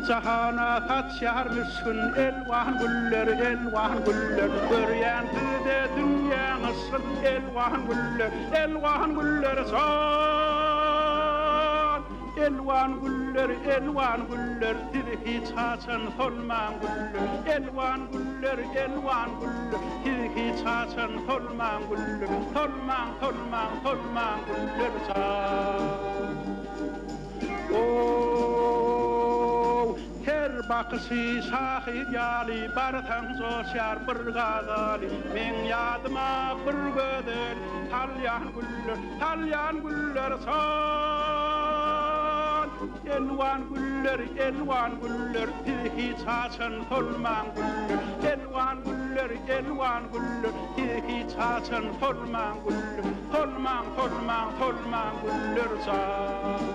Zahana kaçar mısın elvan güller elvan güller Göryen de dünya nasıl elvan güller san elvan güller Tilki çaçan holman güller elvan güller Tilki çaçan holman güller holman güller san Her bakışı şahit yali baratan zoşar bir gazali men yadıma bir gödel talyan güller san elvan güller tilki çaçan holman güller elvan güller tilki çaçan holman güller holman güller san